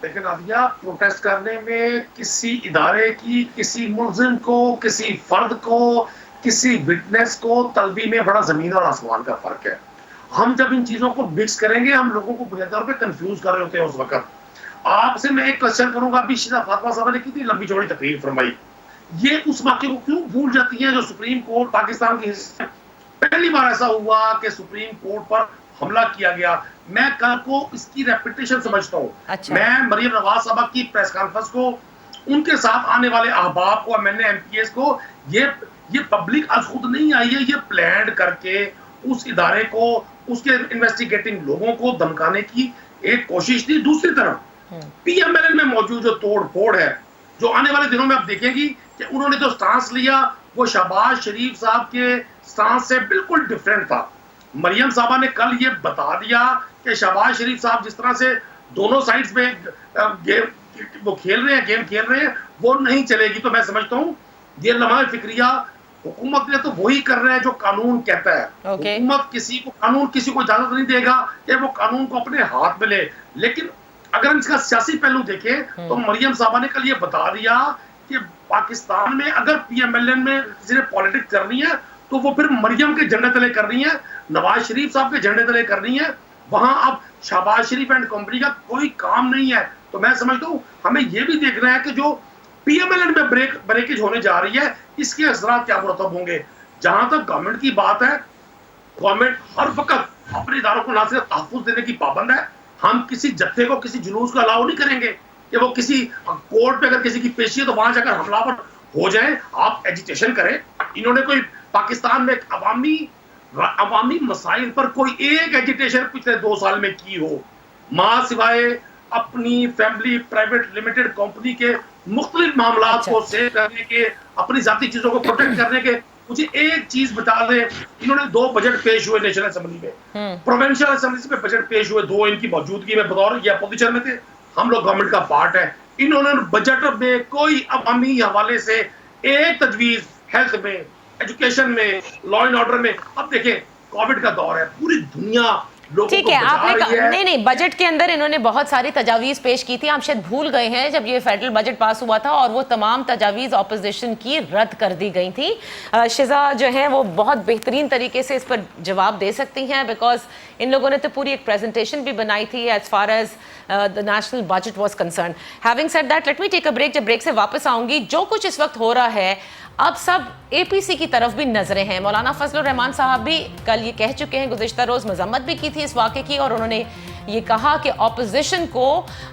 [SPEAKER 3] لیکن عالیہ, پروٹیسٹ کرنے میں کسی ادارے کی, کسی ملزم کو, کسی فرد کو, کسی وٹنس کو طلبی میں بڑا زمین اور آسمان کا فرق ہے. ہم جب ان چیزوں کو مکس کریں گے, ہم لوگوں کو بنیادی طور پہ کنفیوز کر رہے ہوتے ہیں اس وقت. آپ سے میں ایک کوشچن کروں گا, ابھی شیزہ فاطمہ صاحبہ نے کتنی لمبی چوڑی تقریر فرمائی, یہ اس واقعے کو کیوں بھول جاتی ہیں جو سپریم کورٹ پاکستان کی پہلی بار ایسا ہوا کہ سپریم کورٹ پر حملہ کیا گیا. میں کل کو اس کی ریپیٹیشن سمجھتا ہوں. میں مریم نواز صاحبہ کی پریس کانفرنس کو, ان کے ساتھ آنے والے احباب کو, ایم پی ایس کو, یہ پبلک از خود نہیں آئی ہے, یہ پلانڈ کر کے اس ادارے کو, اس کے انویسٹیگیٹنگ لوگوں کو دھمکانے کی ایک کوشش تھی. دوسری طرف پی ایم ایل این میں موجود جو توڑ پھوڑ ہے, جو آنے والے دنوں میں آپ دیکھیں گی کہ انہوں نے جو سٹانس لیا وہ شہباز شریف صاحب کے سٹانس سے بالکل ڈیفرنٹ تھا. مریم صاحبہ نے کل یہ بتا دیا کہ شہباز شریف صاحب جس طرح سے دونوں سائڈز میں وہ گیم کھیل رہے ہیں وہ نہیں چلے گی. تو میں سمجھتا ہوں یہ لمحہ فکریہ حکومت نے تو وہی کر رہے ہیں جو قانون کہتا ہے. حکومت کسی کو اجازت نہیں دے گا کہ وہ قانون کو اپنے ہاتھ میں لے. لیکن اگر اس کا سیاسی پہلو دیکھیں تو مریم صاحبہ نے کل یہ بتا دیا کہ پاکستان میں اگر پی ایم ایل این میں کسی نے پالیٹکس کرنی ہے تو وہ پھر مریم کے جھنڈے تلے کرنی ہے, نواز شریف صاحب کے جھنڈے تلے کرنی ہے. وہاں اب شہباز شریف اینڈ کمپنی کا کوئی کام نہیں ہے. تو میں سمجھتا ہوں ہمیں یہ بھی دیکھنا ہے کہ جو پی ایم ایل این میں بریکیج ہونے جا رہی ہے اس کے اثرات کیا مرتب ہوں گے. جہاں تک گورنمنٹ کی بات ہے, گورنمنٹ ہر وقت اپنے اداروں کو نہ صرف تحفظ دینے کی پابند ہے, ہم کسی جتھے کو, کسی جلوس کو الاؤ نہیں کریں گے کہ وہ کسی کورٹ پہ اگر کسی کی پیشی ہے تو وہاں جا کر حملہ پر ہو جائیں. آپ ایجیٹیشن کریں. انہوں نے کوئی پاکستان میں عوامی مسائل پر کوئی ایک ایجیٹیشن پچھلے 2 سال میں کی ہو, ماں سوائے اپنی فیملی پرائیویٹ لمیٹڈ کمپنی کے مختلف معاملات کو سیو کرنے کے, اپنی ذاتی چیزوں کو پروٹیکٹ کرنے کے, مجھے ایک چیز بتا دیں. انہوں نے 2 بجٹ پیش ہوئے نیشنل اسمبلی میں, پروونشل اسمبلی میں بجٹ پیش ہوئے 2 ان کی موجودگی میں, بطور یہ اپوزیشن میں تھے, ہم لوگ گورنمنٹ کا پارٹ ہے. انہوں نے بجٹ میں کوئی عوامی حوالے سے ایک تجویز, ہیلتھ میں, ایجوکیشن میں, لا اینڈ آرڈر میں. اب دیکھیں کووڈ کا دور ہے, پوری دنیا
[SPEAKER 2] ٹھیک ہے, آپ نے نہیں بجٹ کے اندر انہوں نے بہت ساری تجاویز پیش کی تھی. آپ شاید بھول گئے ہیں جب یہ فیڈرل بجٹ پاس ہوا تھا اور وہ تمام تجاویز اپوزیشن کی رد کر دی گئی تھی. شزا جو ہیں وہ بہت بہترین طریقے سے اس پر جواب دے سکتی ہیں, بیکاز ان لوگوں نے تو پوری ایک پریزنٹیشن بھی بنائی تھی as far as the national budget was concerned. Having said that, let me take a break. جب بریک سے واپس آؤں گی, جو کچھ اس وقت ہو رہا ہے اب سب اے پی سی کی طرف بھی نظریں ہیں. مولانا فضل الرحمان صاحب بھی کل یہ کہہ چکے ہیں, گزشتہ روز مذمت بھی کی تھی اس واقعے کی, اور انہوں نے یہ کہا کہ اپوزیشن کو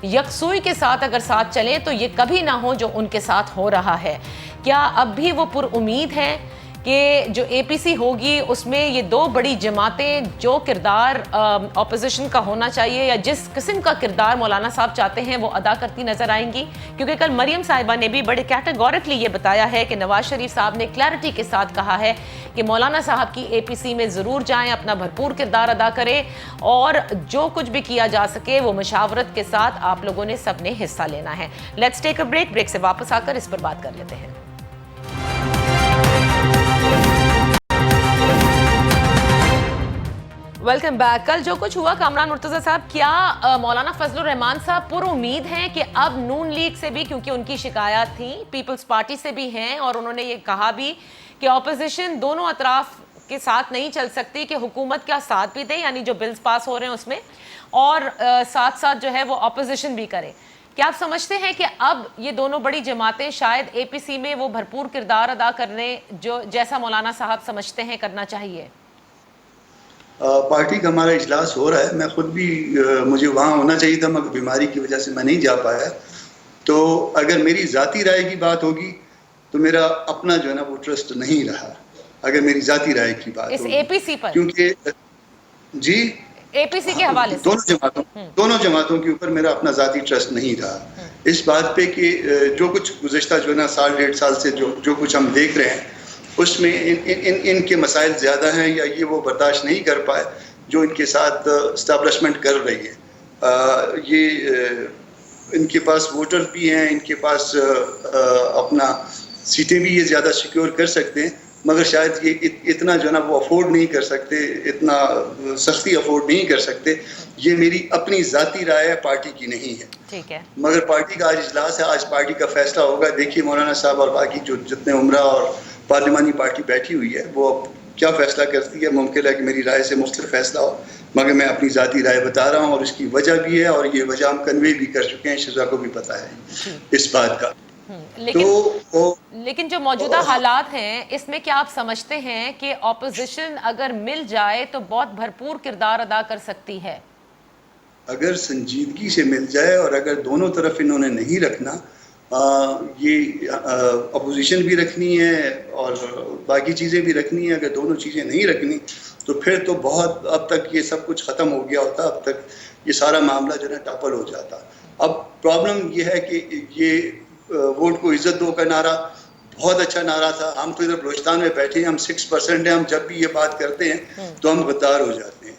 [SPEAKER 2] یکسوئی کے ساتھ اگر ساتھ چلیں تو یہ کبھی نہ ہو جو ان کے ساتھ ہو رہا ہے. کیا اب بھی وہ پر امید ہیں کہ جو اے پی سی ہوگی اس میں یہ دو بڑی جماعتیں جو کردار اپوزیشن کا ہونا چاہیے یا جس قسم کا کردار مولانا صاحب چاہتے ہیں وہ ادا کرتی نظر آئیں گی؟ کیونکہ کل مریم صاحبہ نے بھی بڑے کیٹیگورکلی یہ بتایا ہے کہ نواز شریف صاحب نے کلیئرٹی کے ساتھ کہا ہے کہ مولانا صاحب کی اے پی سی میں ضرور جائیں، اپنا بھرپور کردار ادا کریں اور جو کچھ بھی کیا جا سکے وہ مشاورت کے ساتھ آپ لوگوں نے سب نے حصہ لینا ہے۔ Let's take a break, break سے واپس آ کر اس پر بات کر لیتے ہیں۔ Welcome back. کل جو کچھ ہوا کامران مرتضی صاحب، کیا مولانا فضل الرحمان صاحب پر امید ہیں کہ اب نون لیگ سے بھی، کیونکہ ان کی شکایات تھیں، پیپلز پارٹی سے بھی ہیں اور انہوں نے یہ کہا بھی کہ اپوزیشن دونوں اطراف کے ساتھ نہیں چل سکتی، کہ حکومت کا ساتھ بھی دے، یعنی جو بلز پاس ہو رہے ہیں اس میں، اور ساتھ ساتھ جو ہے وہ اپوزیشن بھی کرے؟ کیا آپ سمجھتے ہیں کہ اب یہ دونوں بڑی جماعتیں شاید اے پی سی میں وہ بھرپور کردار ادا کرنے جو جیسا مولانا صاحب سمجھتے ہیں کرنا چاہیے؟
[SPEAKER 4] پارٹی کا ہمارا اجلاس ہو رہا ہے، میں خود بھی مجھے وہاں ہونا چاہیے تھا مگر بیماری کی وجہ سے میں نہیں جا پایا۔ تو اگر میری ذاتی رائے کی بات ہوگی تو میرا اپنا جو ہے نا وہ ٹرسٹ نہیں رہا، اگر میری ذاتی رائے کی بات
[SPEAKER 2] اس
[SPEAKER 4] ہوگی،
[SPEAKER 2] اے پی سی پر،
[SPEAKER 4] کیونکہ جی
[SPEAKER 2] اے پی سی کے حوالے سے
[SPEAKER 4] دونوں جماعتوں کے اوپر میرا اپنا ذاتی ٹرسٹ نہیں رہا اس بات پہ کہ جو کچھ گزشتہ جو ہے نا سال ڈیڑھ سال سے جو کچھ ہم دیکھ رہے ہیں اس میں ان کے مسائل زیادہ ہیں یا یہ وہ برداشت نہیں کر پائے جو ان کے ساتھ اسٹیبلشمنٹ کر رہی ہے۔ یہ ان کے پاس ووٹر بھی ہیں، ان کے پاس اپنا سیٹیں بھی یہ زیادہ سیکیور کر سکتے ہیں، مگر شاید یہ اتنا جو ہے نا وہ افورڈ نہیں کر سکتے، اتنا سختی افورڈ نہیں کر سکتے۔ یہ میری اپنی ذاتی رائے ہے، پارٹی کی نہیں ہے۔
[SPEAKER 2] ٹھیک ہے،
[SPEAKER 4] مگر پارٹی کا آج اجلاس ہے، آج پارٹی کا فیصلہ ہوگا۔ دیکھیے مولانا صاحب اور باقی جو جتنے عمرہ اور پارلیمانی پارٹی بیٹھی ہوئی ہے وہ اب کیا فیصلہ کرتی ہے۔ ممکن ہے کہ میری رائے سے مختلف فیصلہ ہو، مگر میں اپنی ذاتی رائے بتا رہا ہوں اور اس کی وجہ بھی ہے اور یہ وجہ ہم کنوے بھی کر چکے ہیں، شزا کو بھی پتہ ہے اس بات کا۔
[SPEAKER 2] لیکن جو موجودہ حالات ہیں اس میں کیا آپ سمجھتے ہیں کہ اپوزیشن اگر مل جائے تو بہت بھرپور کردار ادا کر سکتی ہے؟
[SPEAKER 4] اگر سنجیدگی سے مل جائے اور اگر دونوں طرف انہوں نے نہیں رکھنا، یہ اپوزیشن بھی رکھنی ہے اور باقی چیزیں بھی رکھنی ہے، اگر دونوں چیزیں نہیں رکھنی تو پھر تو بہت اب تک یہ سب کچھ ختم ہو گیا ہوتا، اب تک یہ سارا معاملہ جو ہے نا ٹپل ہو جاتا۔ اب پرابلم یہ ہے کہ یہ ووٹ کو عزت دو کا نعرہ بہت اچھا نعرہ تھا، ہم تو ادھر بلوچستان میں بیٹھے ہیں، ہم 6% ہیں، ہم جب بھی یہ بات کرتے ہیں تو ہم غدار ہو جاتے ہیں۔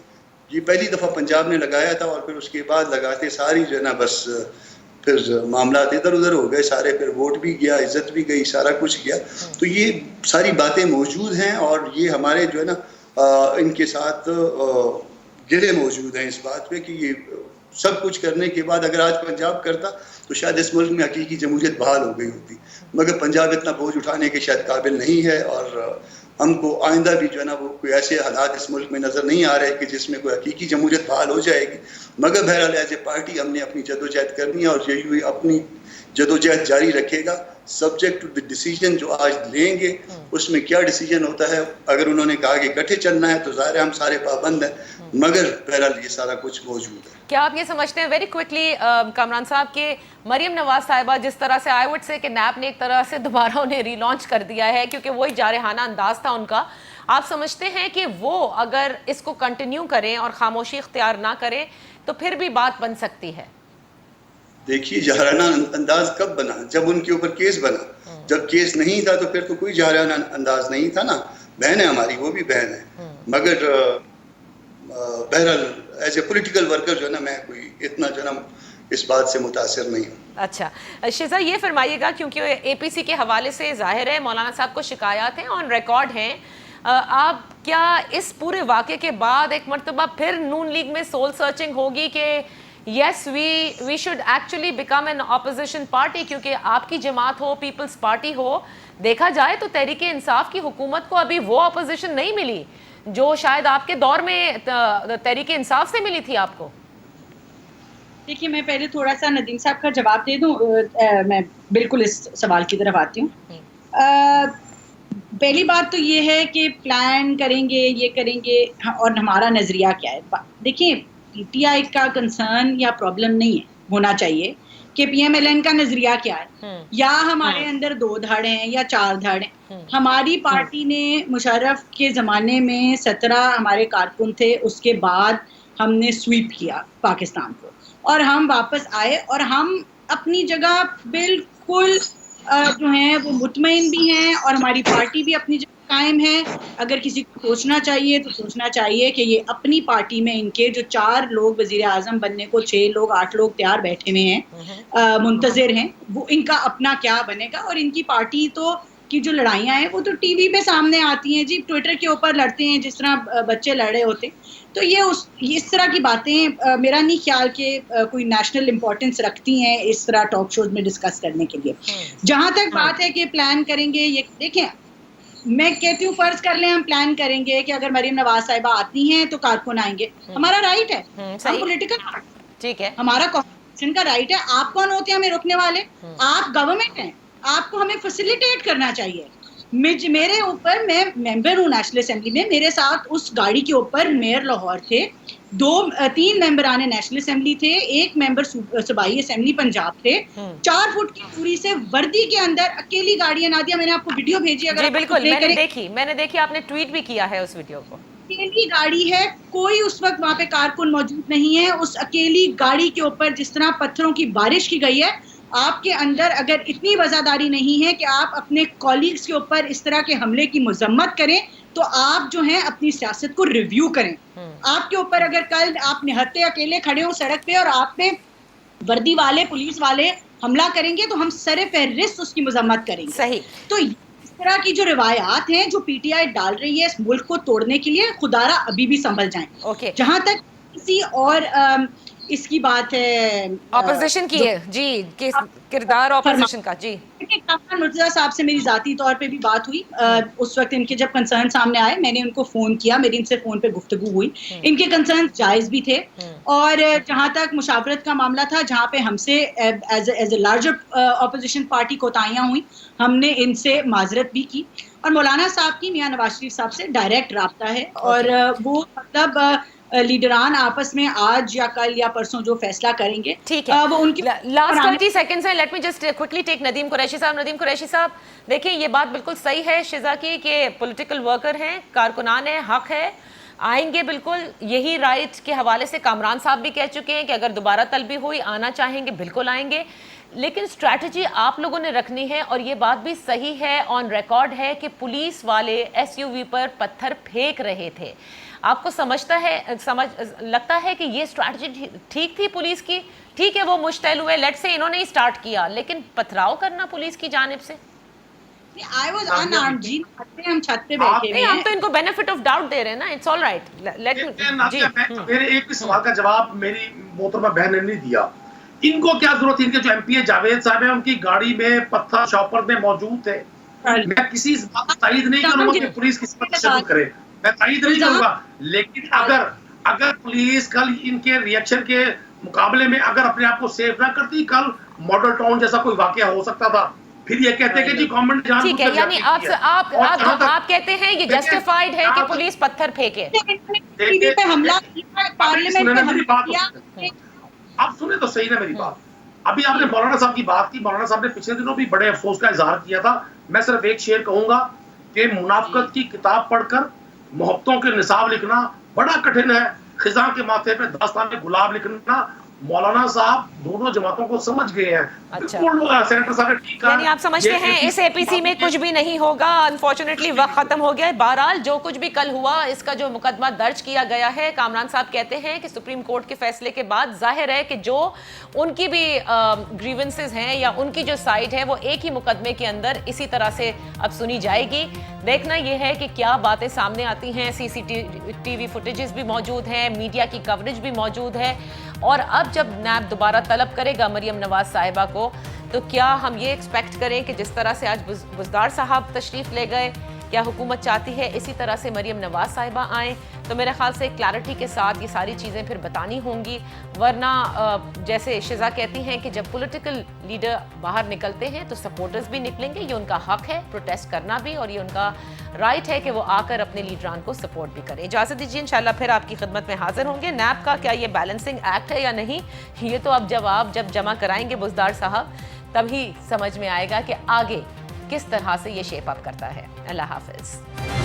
[SPEAKER 4] یہ پہلی دفعہ پنجاب نے لگایا تھا اور پھر اس کے بعد لگاتے ساری جو ہے نا بس پھر معاملات ادھر ادھر ہو گئے سارے، پھر ووٹ بھی گیا، عزت بھی گئی، سارا کچھ گیا۔ تو یہ ساری باتیں موجود ہیں اور یہ ہمارے جو ہے نا ان کے ساتھ گرے موجود ہیں اس بات پہ کہ یہ سب کچھ کرنے کے بعد اگر آج پنجاب کرتا تو شاید اس ملک میں حقیقی جمہوریت بحال ہو گئی ہوتی، مگر پنجاب اتنا بوجھ اٹھانے کے شاید قابل نہیں ہے اور ہم کو آئندہ بھی جو ہے نا وہ کوئی ایسے حالات اس ملک میں نظر نہیں آ رہے کہ جس میں کوئی حقیقی جمہوریت بحال ہو جائے گی۔ مگر بہرحال ایز اے پارٹی ہم نے اپنی جدوجہد کرنی ہے اور یہی ہوئی اپنی جدوجہد جاری رکھے گا، سبجیکٹ ٹو دی ڈیسیجن جو آج لیں گے اس میں کیا ڈیسیجن ہوتا ہے۔ اگر انہوں نے کہا کہ اکٹھے چلنا ہے تو ظاہر ہے ہم سارے پابند ہیں، مگر بہرحال یہ سارا کچھ موجود ہے۔
[SPEAKER 2] کیا آپ یہ سمجھتے ہیں ویری کوئکلی کامران صاحب کہ مریم نواز صاحبہ جس طرح سے آئی وڈ سے کہ نیب نے ایک طرح سے دوبارہ انہیں ری لانچ کر دیا ہے کیونکہ وہی جارحانہ انداز تھا ان کا، آپ سمجھتے ہیں کہ وہ اگر اس کو کنٹینیو کریں اور خاموشی اختیار نہ کریں تو پھر بھی بات بن سکتی ہے؟
[SPEAKER 4] دیکھیے جارحانہ انداز کب بنا؟ جب ان کے اوپر کیس بنا۔ جب کیس نہیں تھا تو پھر تو کوئی جارحانہ انداز نہیں تھا نا۔ بہن ہے ہماری، وہ بھی بہن ہے، مگر بہرحال ایز اے پولیٹیکل ورکر جو ہے نا میں کوئی اتنا جو ہے نا اس بات سے متاثر نہیں ہوں۔
[SPEAKER 2] اچھا شیزا یہ فرمائیے گا، کیونکہ اے پی سی کے حوالے سے ظاہر ہے مولانا صاحب کو شکایات ہیں، آن ریکارڈ ہیں، آپ کیا اس پورے واقعے کے بعد ایک مرتبہ پھر نون لیگ میں سول سرچنگ ہوگی کہ yes we should actually become an opposition party, کیونکہ آپ کی جماعت ہو، پیپلز پارٹی ہو، دیکھا جائے تو تحریک انصاف کی حکومت کو ابھی وہ اپوزیشن نہیں ملی جو شاید آپ کے دور میں تحریک انصاف سے ملی تھی آپ کو؟
[SPEAKER 1] دیکھیے میں پہلے تھوڑا سا ندیم صاحب کا جواب دے دوں، میں بالکل اس سوال کی طرف آتی ہوں۔ پہلی بات تو یہ ہے کہ پلان کریں گے، یہ کریں گے، اور ہمارا نظریہ کیا ہے۔ دیکھیں پی ٹی آئی کا کنسرن یا پرابلم نہیں ہے، ہونا چاہیے کہ پی ایم ایل این کا نظریہ کیا ہے, یا ہمارے اندر 2 دھڑ ہیں یا 4 دھڑ ہیں. ہماری پارٹی نے مشرف کے زمانے میں 17 ہمارے کارکن تھے, اس کے بعد ہم نے سویپ کیا پاکستان کو اور ہم واپس آئے, اور ہم اپنی جگہ بالکل جو ہیں وہ مطمئن بھی ہیں, اور ہماری پارٹی بھی اپنی جگہ قائم ہے. اگر کسی کو سوچنا چاہیے تو سوچنا چاہیے کہ یہ اپنی پارٹی میں ان کے جو 4 لوگ وزیر اعظم بننے کو 6 لوگ 8 لوگ تیار بیٹھے ہوئے ہیں, منتظر ہیں, وہ ان کا اپنا کیا بنے گا. اور ان کی پارٹی تو کی جو لڑائیاں ہیں وہ تو ٹی وی پہ سامنے آتی ہیں جی, ٹویٹر کے اوپر لڑتے ہیں جس طرح بچے لڑ رہے ہوتے. تو یہ اس طرح کی باتیں میرا نہیں خیال کہ کوئی نیشنل امپورٹنس رکھتی ہیں اس طرح ٹاک شوز میں ڈسکس کرنے کے لیے. جہاں تک بات ہے کہ پلان کریں گے, یہ دیکھیں میں کہتی ہوں فرض کر لیں ہم پلان کریں گے کہ اگر مریم نواز صاحبہ آتی ہیں تو کارکن آئیں گے, ہمارا رائٹ ہے, ہم پولیٹیکل
[SPEAKER 2] ٹھیک ہے,
[SPEAKER 1] ہمارا کانسٹیٹیوشن کا رائٹ ہے. آپ کون ہوتے ہیں ہمیں روکنے والے؟ آپ گورنمنٹ ہیں, آپ کو ہمیں فیسیلیٹیٹ کرنا چاہیے. میرے اوپر, میں ممبر ہوں نیشنل اسمبلی میں, میرے ساتھ اس گاڑی کے اوپر میئر لاہور تھے, 3 ممبران نیشنل اسمبلی تھے, 1 ممبر صوبائی اسمبلی پنجاب تھے, 4 فٹ کی دوری سے وردی کے اندر اکیلی گاڑی ہے. نادیہ میں نے آپ کو ویڈیو بھیجی, اگر
[SPEAKER 2] جی بالکل میں نے دیکھی, آپ نے ٹویٹ بھی کیا ہے اس ویڈیو کو.
[SPEAKER 1] اکیلی گاڑی ہے, کوئی اس وقت وہاں پہ کارکن موجود نہیں ہے. اس اکیلی گاڑی کے اوپر جس طرح پتھروں کی بارش کی گئی ہے, آپ کے اندر اگر اتنی وزاداری نہیں ہے کہ آپ اپنے کولیگز کے اوپر اس طرح کے حملے کی مذمت کریں, تو آپ جو ہیں اپنی سیاست کو ریویو کریں. آپ کے اوپر اگر کل آپ نہتے اکیلے کھڑے ہو سڑک پہ اور آپ پہ وردی والے پولیس والے حملہ کریں گے تو ہم سر فہرست اس کی مذمت کریں گے.
[SPEAKER 2] صحیح.
[SPEAKER 1] تو اس طرح کی جو روایات ہیں جو پی ٹی آئی ڈال رہی ہے اس ملک کو توڑنے کے لیے, خدارا ابھی بھی سنبھل جائیں. جہاں تک کسی اور اس کی بات ہے
[SPEAKER 2] اپوزیشن کی ہے, جی کردار اپوزیشن کا, جی
[SPEAKER 1] مرتضیٰ صاحب سے میری ذاتی طور پہ بھی بات ہوئی. اس وقت ان کے جب کنسرن سامنے آئے میں نے ان کو فون کیا, میری ان سے فون پہ گفتگو ہوئی. ان کے کنسرن جائز بھی تھے, اور جہاں تک مشاورت کا معاملہ تھا, جہاں پہ ہم سے as a larger opposition party کوتاہیاں ہوئیں, ہم نے ان سے معذرت بھی کی. اور مولانا صاحب کی میاں نواز شریف صاحب سے ڈائریکٹ رابطہ ہے, اور وہ مطلب لیڈران آپس میں آج یا کل یا پرسوں جو فیصلہ کریں گے,
[SPEAKER 2] ٹھیک ہے. وہ ان کی لاسٹ 20 سیکنڈز ہیں, لیٹ می جسٹ کوئکلی ٹیک ندیم قریشی صاحب. ندیم قریشی صاحب دیکھیں, یہ بات بالکل صحیح ہے شزا کی کہ پولیٹیکل ورکر ہیں, کارکنان ہیں, حق ہے, آئیں گے بالکل. یہی رائٹ کے حوالے سے کامران صاحب بھی کہہ چکے ہیں کہ اگر دوبارہ طلبی ہوئی آنا چاہیں گے بالکل آئیں گے. لیکن اسٹریٹجی آپ لوگوں نے رکھنی ہے, اور یہ بات بھی صحیح ہے, آن ریکارڈ ہے کہ پولیس والے ایس یو وی پر پتھر پھینک رہے تھے. آپ کو لگتا ہے کہ یہ اسٹریٹجی ٹھیک تھی پولیس کی؟ ٹھیک ہے وہ مشتعل ہوئے, لیٹ سے انہوں نے ہی اسٹارٹ کیا, لیکن پتھراؤ کرنا پولیس کی جانب سے,
[SPEAKER 1] ہم چھت پہ بیٹھے ہوئے ہیں,
[SPEAKER 2] ہم تو ان کو بینیفٹ آف ڈاؤٹ دے رہے ہیں نا. It's all right.
[SPEAKER 3] میرے ایک بھی سوال کا جواب میری محترمہ بہن نے نہیں دیا. ان کو کیا ضرورت ہے, ان کے جو ایم پی جاوید صاحب ہیں ان کی گاڑی میں پتھر شاپر میں موجود تھے. میں کسی بات کو تائید نہیں کروں گا کہ پولیس کسی پر تشدد کرے, میں تائید نہیں کروں گا. لیکن اگر پولیس کل ان کے ریئیکشن کے مقابلے میں اگر اپنے آپ کو سیف نہ کرتی, کل ماڈل ٹاؤن جیسا کوئی واقعہ ہو سکتا تھا. پھر یہ کہتے کہ جی گورنمنٹ جان
[SPEAKER 2] ٹھیک ہے, یعنی آپ کہتے ہیں یہ جسٹیفائیڈ ہے کہ پولیس پتھر پھینکے.
[SPEAKER 3] آپ سنیں تو صحیح نا میری بات. ابھی آپ نے مولانا صاحب کی بات کی, مولانا صاحب نے پچھلے دنوں بھی بڑے افسوس کا اظہار کیا تھا. میں صرف ایک شعر کہوں گا کہ منافقت کی کتاب پڑھ کر محبتوں کے نصاب لکھنا بڑا کٹھن ہے, خزاں کے ماتھے پہ داستان غلاب لکھنا. مولانا صاحب دونوں جماعتوں کو سمجھ گئے ہیں. سینیٹر صاحب
[SPEAKER 2] یعنی آپ سمجھتے ہیں اس اے پی سی میں کچھ بھی نہیں ہوگا. انفارچونیٹلی وقت ختم ہو گیا ہے. بہرحال جو کچھ بھی کل ہوا, اس کا جو مقدمہ درج کیا گیا ہے, کامران صاحب کہتے ہیں کہ سپریم کورٹ کے فیصلے کے بعد ظاہر ہے کہ جو ان کی بھی گریونسز ہیں یا ان کی جو سائڈ ہے وہ ایک ہی مقدمے کے اندر اسی طرح سے اب سنی جائے گی. دیکھنا یہ ہے کہ کیا باتیں سامنے آتی ہیں. سی سی ٹی وی فوٹیجز بھی موجود ہیں, میڈیا کی کوریج بھی موجود ہے, اور اب جب نیب دوبارہ طلب کرے گا مریم نواز صاحبہ کو, تو کیا ہم یہ ایکسپیکٹ کریں کہ جس طرح سے آج بزدار صاحب تشریف لے گئے, کیا حکومت چاہتی ہے اسی طرح سے مریم نواز صاحبہ آئیں؟ تو میرے خیال سے کلیئرٹی کے ساتھ یہ ساری چیزیں پھر بتانی ہوں گی، ورنہ جیسے شزا کہتی ہیں کہ جب پولیٹیکل لیڈر باہر نکلتے ہیں تو سپورٹرز بھی نکلیں گے، یہ ان کا حق ہے پروٹیسٹ کرنا بھی، اور یہ ان کا رائٹ ہے کہ وہ آ کر اپنے لیڈران کو سپورٹ بھی کریں۔ اجازت دیجیے، انشاءاللہ پھر آپ کی خدمت میں حاضر ہوں گے۔ نیب کا کیا یہ بیلنسنگ ایکٹ ہے یا نہیں، یہ تو اب جب جمع کرائیں گے بزدار صاحب تب ہی سمجھ میں آئے گا کہ آگے کس طرح سے یہ شیپ اپ کرتا ہے۔ اللہ حافظ۔